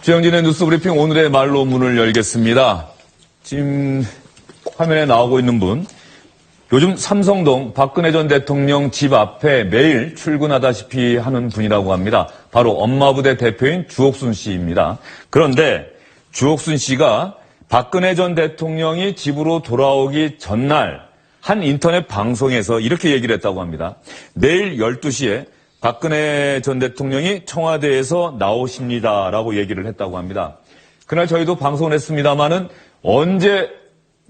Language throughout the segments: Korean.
주영진의 뉴스브리핑 오늘의 말로 문을 열겠습니다. 지금 화면에 나오고 있는 분, 요즘 삼성동 박근혜 전 대통령 집 앞에 매일 출근하다시피 하는 분이라고 합니다. 바로 엄마부대 대표인 주옥순 씨입니다. 그런데 주옥순 씨가 박근혜 전 대통령이 집으로 돌아오기 전날 한 인터넷 방송에서 이렇게 얘기를 했다고 합니다. 내일 12시에 박근혜 전 대통령이 청와대에서 나오십니다라고 얘기를 했다고 합니다. 그날 저희도 방송을 했습니다마는 언제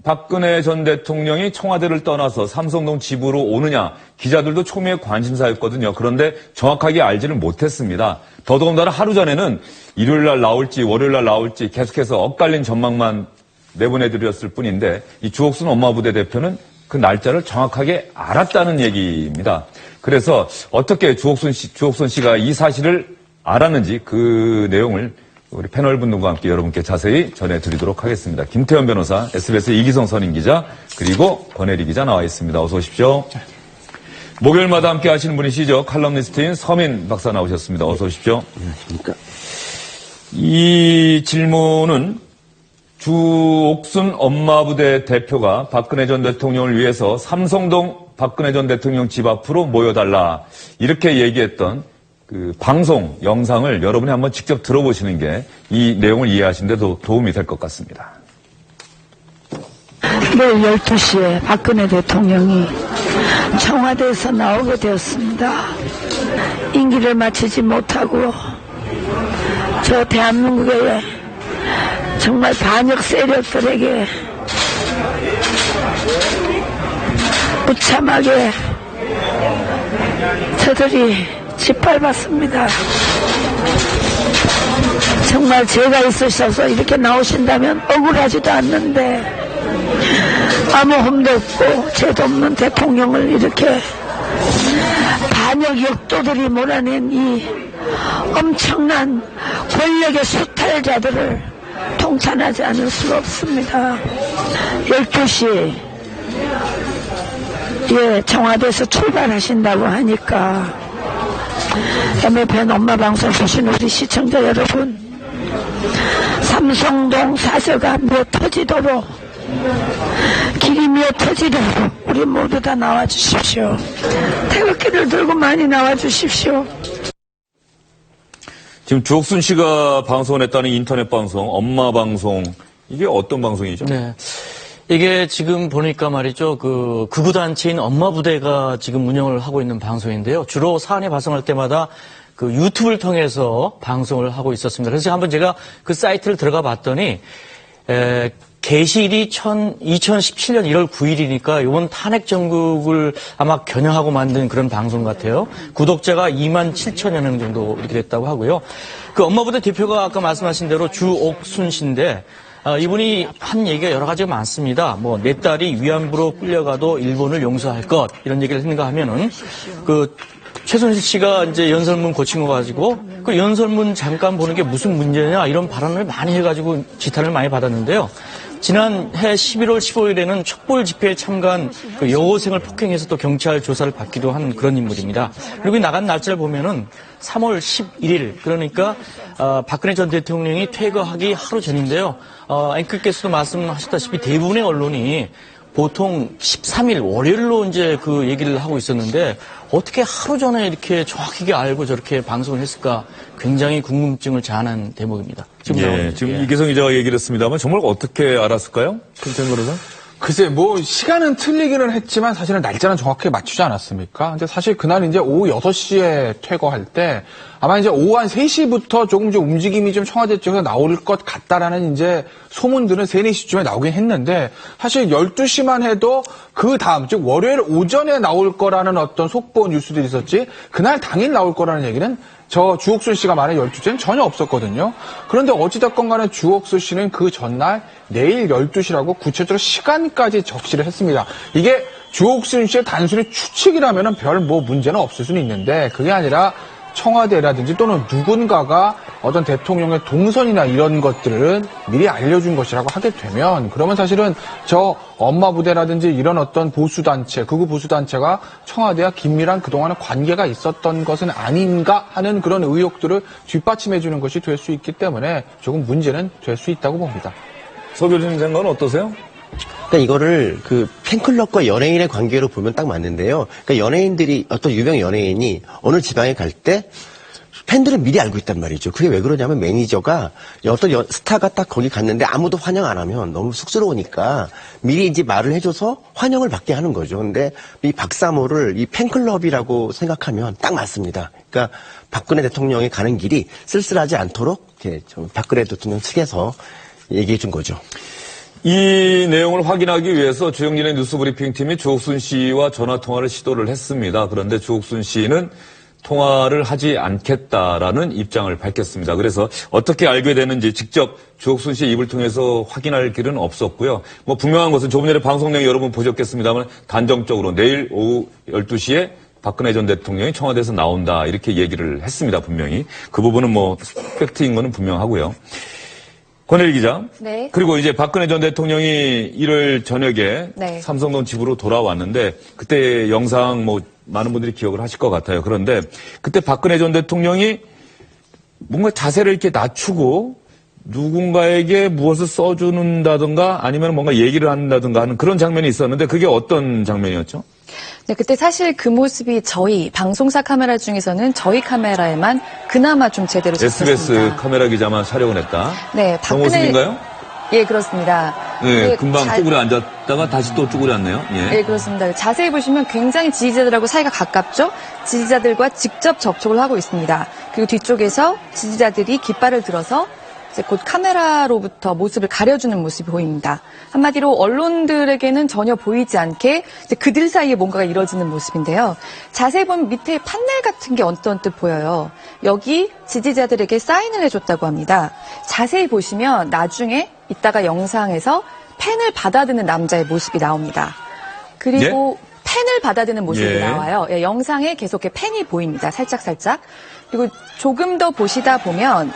박근혜 전 대통령이 청와대를 떠나서 삼성동 집으로 오느냐 기자들도 초미의 관심사였거든요. 그런데 정확하게 알지를 못했습니다. 더더군다나 하루 전에는 일요일 날 나올지 월요일 날 나올지 계속해서 엇갈린 전망만 내보내드렸을 뿐인데 이 주옥순 엄마부대 대표는 그 날짜를 정확하게 알았다는 얘기입니다. 그래서 어떻게 주옥순 씨가 이 사실을 알았는지 그 내용을 우리 패널 분들과 함께 여러분께 자세히 전해드리도록 하겠습니다. 김태현 변호사, SBS 이기성 선임기자, 그리고 권혜리 기자 나와 있습니다. 어서 오십시오. 목요일마다 함께 하시는 분이시죠. 칼럼니스트인 서민 박사 나오셨습니다. 어서 오십시오. 안녕하십니까. 이 질문은 주옥순 엄마부대 대표가 박근혜 전 대통령을 위해서 삼성동 박근혜 전 대통령 집 앞으로 모여달라 이렇게 얘기했던 그 방송 영상을 여러분이 한번 직접 들어보시는 게 이 내용을 이해하시는 데도 도움이 될 것 같습니다. 내일 12시에 박근혜 대통령이 청와대에서 나오게 되었습니다. 임기를 마치지 못하고 저 대한민국의 정말 반역 세력들에게 무참하게 저들이 짓밟았습니다. 정말 죄가 있으셔서 이렇게 나오신다면 억울하지도 않는데 아무 흠도 없고 죄도 없는 대통령을 이렇게 반역 역도들이 몰아낸 이 엄청난 권력의 수탈자들을 통탄하지 않을 수가 없습니다. 12시 청와대에서 출발하신다고 하니까 MFN 엄마방송 보신 우리 시청자 여러분, 삼성동 사저가 미어 터지도록, 길이 미어 터지도록 우리 모두 다 나와주십시오. 태극기를 들고 많이 나와주십시오. 지금 주옥순 씨가 방송을 했다는 인터넷 방송, 엄마 방송, 이게 어떤 방송이죠? 네. 이게 지금 보니까 말이죠. 그 극우단체인 엄마부대가 지금 운영을 하고 있는 방송인데요. 주로 사안이 발생할 때마다 그 유튜브를 통해서 방송을 하고 있었습니다. 그래서 한번 제가 그 사이트를 들어가 봤더니, 게시일이 2017년 1월 9일이니까 이번 탄핵 정국을 아마 겨냥하고 만든 그런 방송 같아요. 구독자가 2만 7천여 명 정도 이렇게 됐다고 하고요. 그 엄마부대 대표가 아까 말씀하신 대로 주옥순 씨인데, 이분이 한 얘기가 여러 가지가 많습니다. 뭐, 내 딸이 위안부로 끌려가도 일본을 용서할 것, 이런 얘기를 했는가 하면은, 최순실 씨가 이제 연설문 고친 거 가지고, 그 연설문 잠깐 보는 게 무슨 문제냐, 이런 발언을 많이 해가지고 지탄을 많이 받았는데요. 지난해 11월 15일에는 촛불 집회에 참가한 그 여고생을 폭행해서 또 경찰 조사를 받기도 한 그런 인물입니다. 그리고 나간 날짜를 보면은 3월 11일, 그러니까 박근혜 전 대통령이 퇴거하기 하루 전인데요. 앵커께서도 말씀하셨다시피 대부분의 언론이 보통 13일 월요일로 이제 그 얘기를 하고 있었는데 어떻게 하루 전에 이렇게 정확하게 알고 저렇게 방송을 했을까 굉장히 궁금증을 자아낸 대목입니다. 지금 이기성 기자가 얘기를 했습니다만 정말 어떻게 알았을까요? 김태현 변호사? 글쎄, 뭐, 시간은 틀리기는 했지만 사실은 날짜는 정확하게 맞추지 않았습니까? 근데 사실 그날 이제 오후 6시에 퇴거할 때 아마 이제 오후 한 3시부터 조금 이제 움직임이 좀 청와대 쪽에서 나올 것 같다라는 이제 소문들은 3, 4시쯤에 나오긴 했는데 사실 12시만 해도 그 다음, 즉 월요일 오전에 나올 거라는 어떤 속보 뉴스들이 있었지 그날 당일 나올 거라는 얘기는 저 주옥순 씨가 말한 12시에는 전혀 없었거든요. 그런데 어찌됐건 간에 주옥순 씨는 그 전날 내일 12시라고 구체적으로 시간까지 적시를 했습니다. 이게 주옥순 씨의 단순히 추측이라면 별 뭐 문제는 없을 수는 있는데 그게 아니라 청와대라든지 또는 누군가가 어떤 대통령의 동선이나 이런 것들은 미리 알려준 것이라고 하게 되면 그러면 사실은 저 엄마 부대라든지 이런 어떤 보수단체, 극우 보수단체가 청와대와 긴밀한 그동안의 관계가 있었던 것은 아닌가 하는 그런 의혹들을 뒷받침해주는 것이 될 수 있기 때문에 조금 문제는 될 수 있다고 봅니다. 서 교수님 생각은 어떠세요? 그러니까 이거를 그 팬클럽과 연예인의 관계로 보면 딱 맞는데요. 그러니까 연예인들이 어떤 유명 연예인이 어느 지방에 갈 때 팬들은 미리 알고 있단 말이죠. 그게 왜 그러냐면 매니저가 어떤 스타가 딱 거기 갔는데 아무도 환영 안 하면 너무 쑥스러우니까 미리 이제 말을 해줘서 환영을 받게 하는 거죠. 근데 이 박사모를 이 팬클럽이라고 생각하면 딱 맞습니다. 그러니까 박근혜 대통령이 가는 길이 쓸쓸하지 않도록 이렇게 좀 박근혜 대통령 측에서 얘기해 준 거죠. 이 내용을 확인하기 위해서 주영진의 뉴스브리핑팀이 주옥순 씨와 전화통화를 시도를 했습니다. 그런데 주옥순 씨는 통화를 하지 않겠다라는 입장을 밝혔습니다. 그래서 어떻게 알게 되는지 직접 주옥순 씨의 입을 통해서 확인할 길은 없었고요. 뭐 분명한 것은 조금 전에 방송 내용 여러분 보셨겠습니다만 단정적으로 내일 오후 12시에 박근혜 전 대통령이 청와대에서 나온다 이렇게 얘기를 했습니다. 분명히. 그 부분은 뭐 팩트인 거는 분명하고요. 권혜리 기자. 네. 그리고 이제 박근혜 전 대통령이 일요일 저녁에 네. 삼성동 집으로 돌아왔는데 그때 영상 뭐 많은 분들이 기억을 하실 것 같아요. 그런데 그때 박근혜 전 대통령이 뭔가 자세를 이렇게 낮추고 누군가에게 무엇을 써주는다든가 아니면 뭔가 얘기를 한다든가 하는 그런 장면이 있었는데 그게 어떤 장면이었죠? 네, 그때 사실 그 모습이 저희 방송사 카메라 중에서는 저희 카메라에만 그나마 좀 제대로 잡혔습니다. SBS 카메라 기자만 촬영을 했다. 네, 그 모습인가요? 예, 그렇습니다. 네, 네, 금방 쪼그려 앉았다가 다시 또 쪼그려 앉네요. 예. 네, 그렇습니다. 자세히 보시면 굉장히 지지자들하고 사이가 가깝죠? 지지자들과 직접 접촉을 하고 있습니다. 그리고 뒤쪽에서 지지자들이 깃발을 들어서 이제 곧 카메라로부터 모습을 가려주는 모습이 보입니다. 한마디로 언론들에게는 전혀 보이지 않게 이제 그들 사이에 뭔가가 이루어지는 모습인데요. 자세히 보면 밑에 판넬 같은 게 언뜻 보여요. 여기 지지자들에게 사인을 해줬다고 합니다. 자세히 보시면 나중에 이따가 영상에서 펜을 받아드는 남자의 모습이 나옵니다. 그리고 펜을 받아드는 모습이 예. 나와요. 예, 영상에 계속 펜이 보입니다. 살짝살짝. 그리고 조금 더 보시다 보면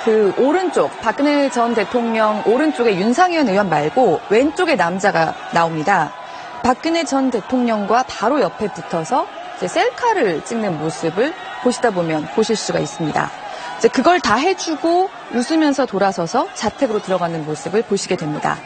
그 오른쪽 박근혜 전 대통령 오른쪽에 윤상현 의원 말고 왼쪽에 남자가 나옵니다. 박근혜 전 대통령과 바로 옆에 붙어서 이제 셀카를 찍는 모습을 보시다 보면 보실 수가 있습니다. 이제 그걸 다 해주고 웃으면서 돌아서서 자택으로 들어가는 모습을 보시게 됩니다.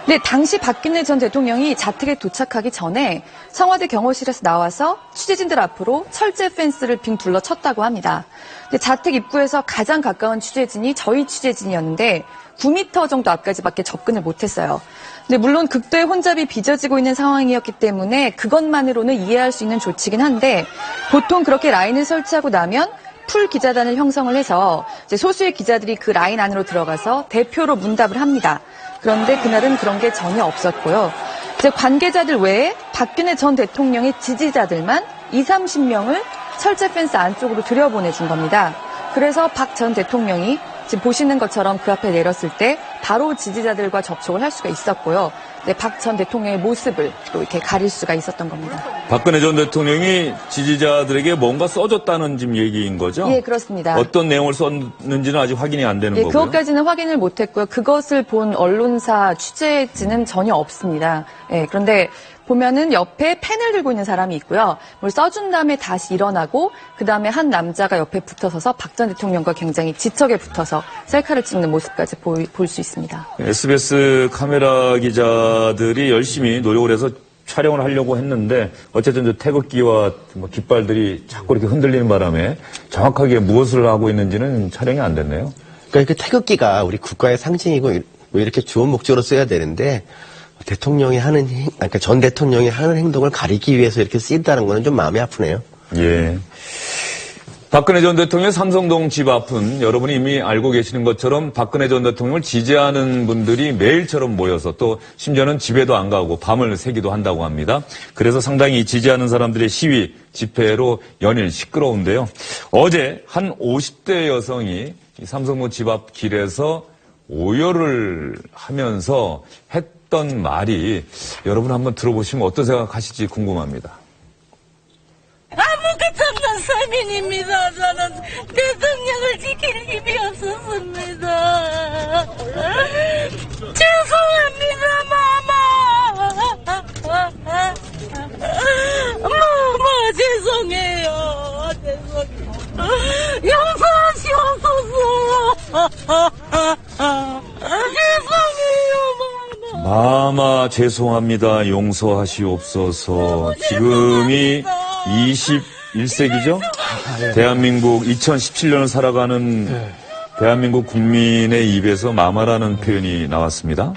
근데 당시 박근혜 전 대통령이 자택에 도착하기 전에 청와대 경호실에서 나와서 취재진들 앞으로 철제 펜스를 빙 둘러쳤다고 합니다. 근데 자택 입구에서 가장 가까운 취재진이 저희 취재진이었는데 9m 정도 앞까지밖에 접근을 못했어요. 근데 물론 극도의 혼잡이 빚어지고 있는 상황이었기 때문에 그것만으로는 이해할 수 있는 조치긴 한데 보통 그렇게 라인을 설치하고 나면 풀 기자단을 형성을 해서 이제 소수의 기자들이 그 라인 안으로 들어가서 대표로 문답을 합니다. 그런데 그날은 그런 게 전혀 없었고요. 이제 관계자들 외에 박근혜 전 대통령의 지지자들만 20-30명을 철제 펜스 안쪽으로 들여보내준 겁니다. 그래서 박 전 대통령이 지금 보시는 것처럼 그 앞에 내렸을 때 바로 지지자들과 접촉을 할 수가 있었고요. 네, 박 전 대통령의 모습을 또 이렇게 가릴 수가 있었던 겁니다. 박근혜 전 대통령이 지지자들에게 뭔가 써줬다는 지금 얘기인 거죠? 예, 그렇습니다. 어떤 내용을 썼는지는 아직 확인이 안 되는 예, 거고요. 그것까지는 확인을 못했고요. 그것을 본 언론사 취재진은 전혀 없습니다. 예, 그런데 보면은 옆에 펜을 들고 있는 사람이 있고요. 뭘 써준 다음에 다시 일어나고 그 다음에 한 남자가 옆에 붙어서서 박 전 대통령과 굉장히 지척에 붙어서 셀카를 찍는 모습까지 볼 수 있습니다. SBS 카메라 기자들이 열심히 노력을 해서 촬영을 하려고 했는데 어쨌든 저 태극기와 뭐 깃발들이 자꾸 이렇게 흔들리는 바람에 정확하게 무엇을 하고 있는지는 촬영이 안 됐네요. 그러니까 그 태극기가 우리 국가의 상징이고 뭐 이렇게 좋은 목적으로 써야 되는데 대통령이 하는 그러니까 전 대통령이 하는 행동을 가리기 위해서 이렇게 쓰인다는 거는 좀 마음이 아프네요. 예. 박근혜 전 대통령의 삼성동 집 앞은 여러분이 이미 알고 계시는 것처럼 박근혜 전 대통령을 지지하는 분들이 매일처럼 모여서 또 심지어는 집에도 안 가고 밤을 새기도 한다고 합니다. 그래서 상당히 지지하는 사람들의 시위, 집회로 연일 시끄러운데요. 어제 한 50대 여성이 이 삼성동 집 앞 길에서 오열을 하면서 했던 말이 여러분 한번 들어보시면 어떤 생각하실지 궁금합니다. 아무것도 없는 서민입니다. 저는 대통령을 지킬 힘이 없었습니다. 죄송합니다, 마마 죄송해요. 용서하시옵소서. 죄송해요, 마마. 마마 죄송합니다. 용서하시옵소서. 지금이 21세기죠? 대한민국 2017년을 살아가는 대한민국 국민의 입에서 마마라는 표현이 나왔습니다.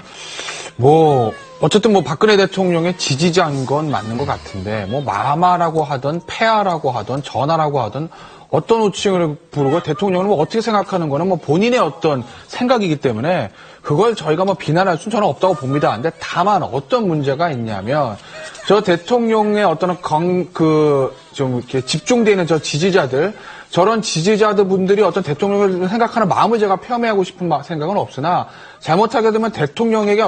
어쨌든 박근혜 대통령의 지지자인 건 맞는 것 같은데, 마마라고 하든, 폐하라고 하든, 전하라고 하든, 어떤 호칭을 부르고 대통령은 어떻게 생각하는 거는 본인의 어떤 생각이기 때문에 그걸 저희가 비난할 수는 저는 없다고 봅니다. 근데 다만 어떤 문제가 있냐면, 저 대통령의 어떤 좀 이렇게 집중되어 있는 저 지지자들, 저런 지지자들 분들이 어떤 대통령을 생각하는 마음을 제가 폄훼하고 싶은 생각은 없으나, 잘못하게 되면 대통령에게,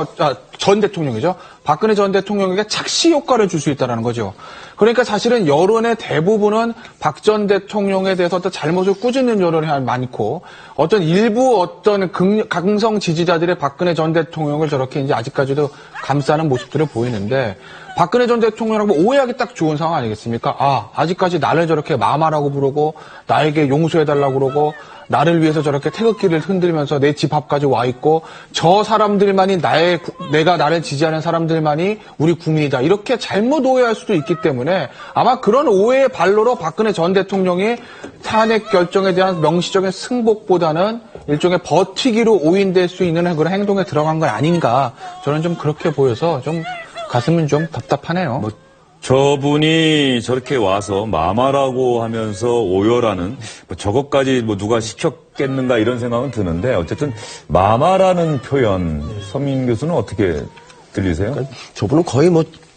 전 대통령이죠. 박근혜 전 대통령에게 착시 효과를 줄 수 있다는 거죠. 그러니까 사실은 여론의 대부분은 박 전 대통령에 대해서 어떤 잘못을 꾸짖는 여론이 많고, 어떤 일부 어떤 강성 지지자들의 박근혜 전 대통령을 저렇게 이제 아직까지도 감싸는 모습들을 보이는데, 박근혜 전 대통령하고 오해하기 딱 좋은 상황 아니겠습니까? 아직까지 나를 저렇게 마마라고 부르고, 나에게 용서해달라고 그러고, 나를 위해서 저렇게 태극기를 흔들면서 내 집 앞까지 와 있고, 저 사람들만이 내가 나를 지지하는 사람들만이 우리 국민이다. 이렇게 잘못 오해할 수도 있기 때문에 아마 그런 오해의 발로로 박근혜 전 대통령이 탄핵 결정에 대한 명시적인 승복보다는 일종의 버티기로 오인될 수 있는 그런 행동에 들어간 건 아닌가. 저는 좀 그렇게 보여서 좀 가슴은 좀 답답하네요. 저분이 저렇게 와서 마마라고 하면서 오열하는 저것까지 누가 시켰겠는가 이런 생각은 드는데, 어쨌든 마마라는 표현 서민 교수는 어떻게 들리세요? 저분은 거의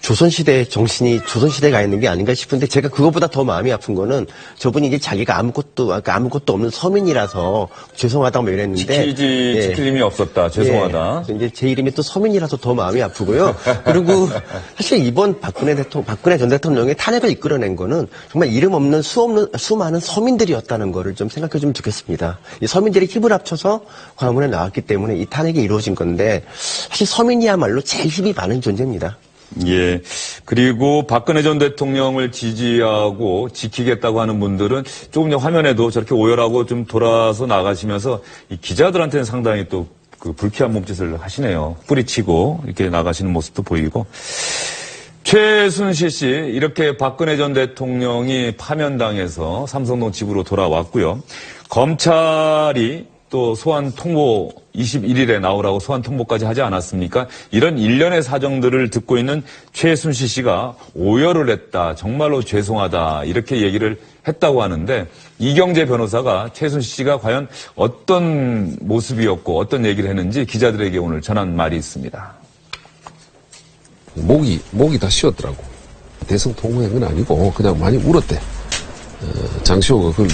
조선시대 정신이 조선시대에 가 있는 게 아닌가 싶은데, 제가 그것보다 더 마음이 아픈 거는 저분이 이제 자기가 아무것도 없는 서민이라서 죄송하다고 이랬는데. 지킬 힘이 없었다. 죄송하다. 이제 제 이름이 또 서민이라서 더 마음이 아프고요. 그리고 사실 이번 박근혜 전 대통령의 탄핵을 이끌어낸 거는 정말 이름 없는 수많은 서민들이었다는 거를 좀 생각해 주면 좋겠습니다. 이 서민들이 힘을 합쳐서 광화문에 나왔기 때문에 이 탄핵이 이루어진 건데, 사실 서민이야말로 제일 힘이 많은 존재입니다. 예. 그리고 박근혜 전 대통령을 지지하고 지키겠다고 하는 분들은 조금 전 화면에도 저렇게 오열하고 좀 돌아서 나가시면서 이 기자들한테는 상당히 또 불쾌한 몸짓을 하시네요. 뿌리치고 이렇게 나가시는 모습도 보이고. 최순실 씨, 이렇게 박근혜 전 대통령이 파면당해서 삼성동 집으로 돌아왔고요. 검찰이 또 소환 통보 21일에 나오라고 소환 통보까지 하지 않았습니까? 이런 일련의 사정들을 듣고 있는 최순실 씨가 오열을 했다, 정말로 죄송하다 이렇게 얘기를 했다고 하는데, 이경재 변호사가 최순실 씨가 과연 어떤 모습이었고 어떤 얘기를 했는지 기자들에게 오늘 전한 말이 있습니다. 목이 다 쉬었더라고. 대성통곡한 건 아니고 그냥 많이 울었대. 장시호가 그걸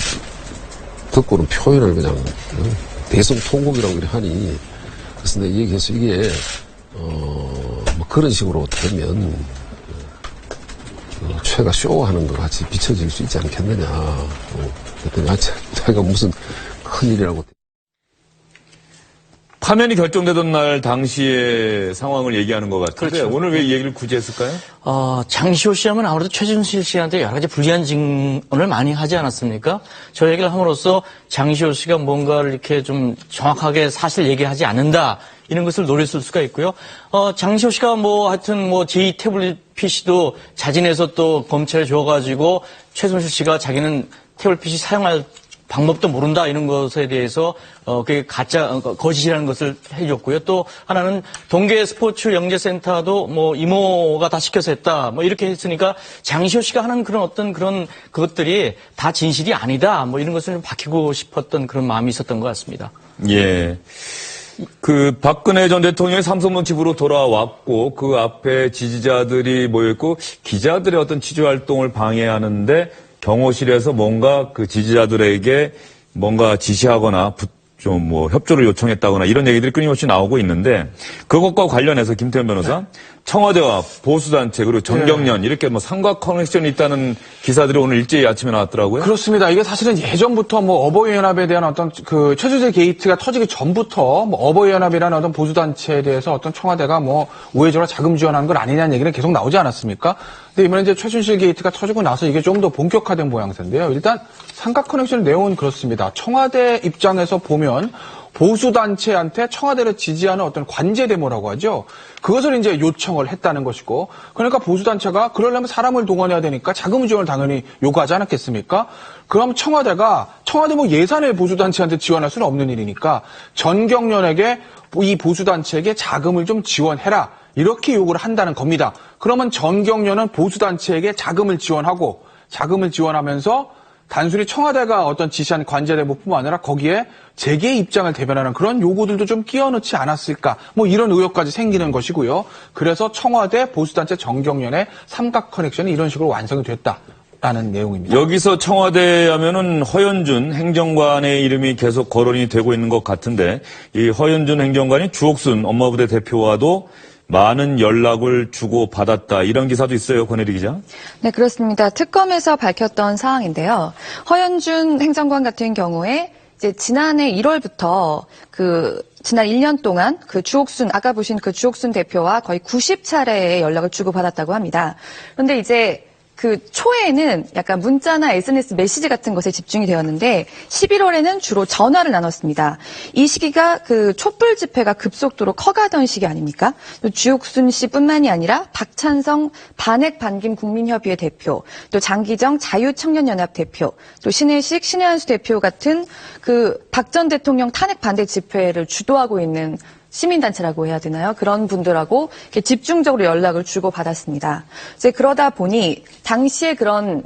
듣고는 표현을 그냥 대성통곡이라고 하니, 그래서 내가 얘기해서 이게 그런 식으로 되면 최가 쇼하는 것 같이 비춰질 수 있지 않겠느냐. 그랬더니 자기가 무슨 큰일이라고. 파면이 결정되던 날 당시의 상황을 얘기하는 것 같은데, 그렇죠. 오늘 왜 이 얘기를 굳이 했을까요? 장시호 씨 하면 아무래도 최순실 씨한테 여러 가지 불리한 증언을 많이 하지 않았습니까? 저 얘기를 함으로써 장시호 씨가 뭔가를 이렇게 좀 정확하게 사실 얘기하지 않는다, 이런 것을 노렸을 수가 있고요. 장시호 씨가 하여튼 제2 태블릿 PC도 자진해서 또 검찰에 줘가지고 최순실 씨가 자기는 태블릿 PC 사용할 방법도 모른다, 이런 것에 대해서 그게 거짓이라는 것을 해줬고요. 또 하나는 동계 스포츠 영재센터도 이모가 다 시켜서 했다, 이렇게 했으니까 장시호 씨가 하는 그런 것들이 다 진실이 아니다, 이런 것을 좀 밝히고 싶었던 그런 마음이 있었던 것 같습니다. 예. 박근혜 전 대통령이 삼성동 집으로 돌아왔고, 그 앞에 지지자들이 모여있고, 기자들의 어떤 취재 활동을 방해하는데, 경호실에서 뭔가 지지자들에게 뭔가 지시하거나 협조를 요청했다거나 이런 얘기들이 끊임없이 나오고 있는데, 그것과 관련해서 김태현 변호사, 청와대와 보수단체 그리고 정경련 이렇게 뭐 삼각 커넥션이 있다는 기사들이 오늘 일제히 아침에 나왔더라고요. 그렇습니다. 이게 사실은 예전부터 뭐 어버이연합에 대한 어떤 그 최수재 게이트가 터지기 전부터 뭐 어버이연합이라는 어떤 보수단체에 대해서 어떤 청와대가 뭐 우회적으로 자금 지원하는 건 아니냐는 얘기는 계속 나오지 않았습니까? 근데 이번에 이제 최순실 게이트가 터지고 나서 이게 좀 더 본격화된 모양새인데요. 일단 삼각 커넥션 내용은 그렇습니다. 청와대 입장에서 보면 보수단체한테 청와대를 지지하는 어떤 관제대모라고 하죠. 그것을 이제 요청을 했다는 것이고, 그러니까 보수단체가 그러려면 사람을 동원해야 되니까 자금 지원을 당연히 요구하지 않았겠습니까? 그럼 청와대 뭐 예산을 보수단체한테 지원할 수는 없는 일이니까 전경련에게 이 보수단체에게 자금을 좀 지원해라. 이렇게 요구를 한다는 겁니다. 그러면 전경련은 보수단체에게 자금을 지원하면서 단순히 청와대가 어떤 지시한 관제대모뿐만 아니라 거기에 재계의 입장을 대변하는 그런 요구들도 좀 끼워넣지 않았을까, 뭐 이런 의혹까지 생기는 것이고요. 그래서 청와대 보수단체 정경련의 삼각 커넥션이 이런 식으로 완성이 됐다라는 내용입니다. 여기서 청와대 하면은 허연준 행정관의 이름이 계속 거론이 되고 있는 것 같은데, 이 허연준 행정관이 주옥순 업무부대 대표와도 많은 연락을 주고받았다. 이런 기사도 있어요. 권혜리 기자. 네, 그렇습니다. 특검에서 밝혔던 사항인데요. 허연준 행정관 같은 경우에 이제 지난해 1월부터 지난 1년 동안 아까 보신 그 주옥순 대표와 거의 90차례의 연락을 주고받았다고 합니다. 그런데 이제 초에는 약간 문자나 SNS 메시지 같은 것에 집중이 되었는데 11월에는 주로 전화를 나눴습니다. 이 시기가 촛불 집회가 급속도로 커가던 시기 아닙니까? 또 주옥순 씨뿐만이 아니라 박찬성 반핵 반김 국민협의회 대표, 또 장기정 자유청년연합 대표, 또 신혜식 신혜한수 대표 같은 박 전 대통령 탄핵 반대 집회를 주도하고 있는 시민단체라고 해야 되나요? 그런 분들하고 이렇게 집중적으로 연락을 주고받았습니다. 이제 그러다 보니 당시에 그런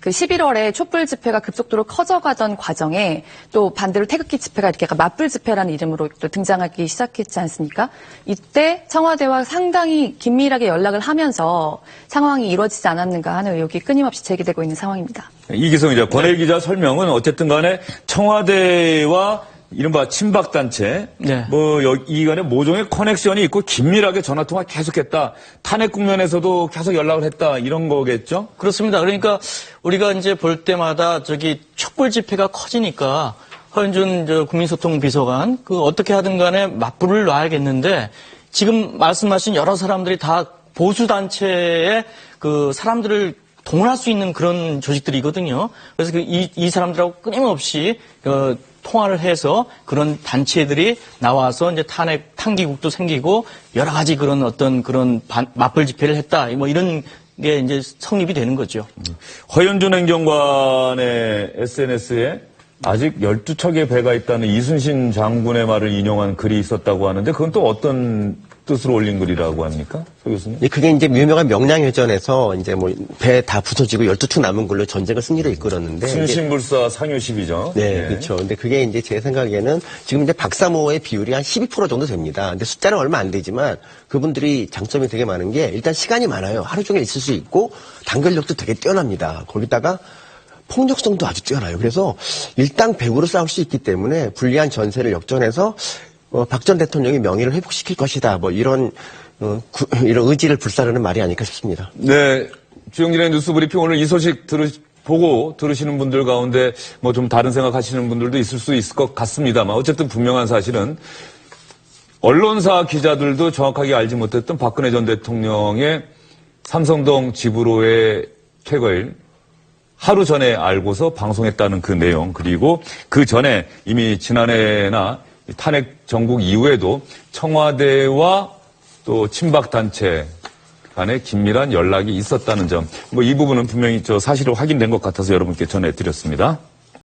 11월에 촛불 집회가 급속도로 커져가던 과정에 또 반대로 태극기 집회가 이렇게 맞불 집회라는 이름으로 또 등장하기 시작했지 않습니까? 이때 청와대와 상당히 긴밀하게 연락을 하면서 상황이 이루어지지 않았는가 하는 의혹이 끊임없이 제기되고 있는 상황입니다. 이기성 기자, 권혜리 기자 설명은 어쨌든 간에 청와대와 이른바 친박단체, 네. 이간에 모종의 커넥션이 있고 긴밀하게 전화통화 계속했다. 탄핵 국면에서도 계속 연락을 했다. 이런 거겠죠? 그렇습니다. 그러니까 우리가 이제 볼 때마다 촛불 집회가 커지니까 허연준 국민소통 비서관 어떻게 하든 간에 맞불을 놔야겠는데 지금 말씀하신 여러 사람들이 다 보수단체의 사람들을 동원할 수 있는 그런 조직들이거든요. 그래서 이 사람들하고 끊임없이 통화를 해서 그런 단체들이 나와서 이제 탄기국도 생기고 여러 가지 그런 맞불 집회를 했다. 뭐 이런 게 이제 성립이 되는 거죠. 허연준 행정관의 SNS에 아직 12척의 배가 있다는 이순신 장군의 말을 인용한 글이 있었다고 하는데 그건 또 어떤 뜻으로 올린 글이라고 합니까? 서 교수님? 그게 이제 유명한 명량해전에서 이제 배 다 부서지고 12척 남은 걸로 전쟁을 승리로 이끌었는데. 순신불사 상효십이죠. 네, 그렇죠. 근데 그게 이제 제 생각에는 지금 이제 박사모의 비율이 한 12% 정도 됩니다. 근데 숫자는 얼마 안 되지만 그분들이 장점이 되게 많은 게 일단 시간이 많아요. 하루 종일 있을 수 있고 단결력도 되게 뛰어납니다. 거기다가 폭력성도 아주 뛰어나요. 그래서 일당 백으로 싸울 수 있기 때문에 불리한 전세를 역전해서 박 전 대통령의 명예를 회복시킬 것이다. 이런 의지를 불사르는 말이 아닐까 싶습니다. 네. 주영진의 뉴스 브리핑 오늘 이 소식 보고 들으시는 분들 가운데 좀 다른 생각하시는 분들도 있을 수 있을 것 같습니다만 어쨌든 분명한 사실은 언론사 기자들도 정확하게 알지 못했던 박근혜 전 대통령의 삼성동 집으로의 퇴거일 하루 전에 알고서 방송했다는 그 내용, 그리고 그 전에 이미 지난해나 탄핵 정국 이후에도 청와대와 또 친박단체 간에 긴밀한 연락이 있었다는 점, 이 부분은 분명히 사실로 확인된 것 같아서 여러분께 전해드렸습니다.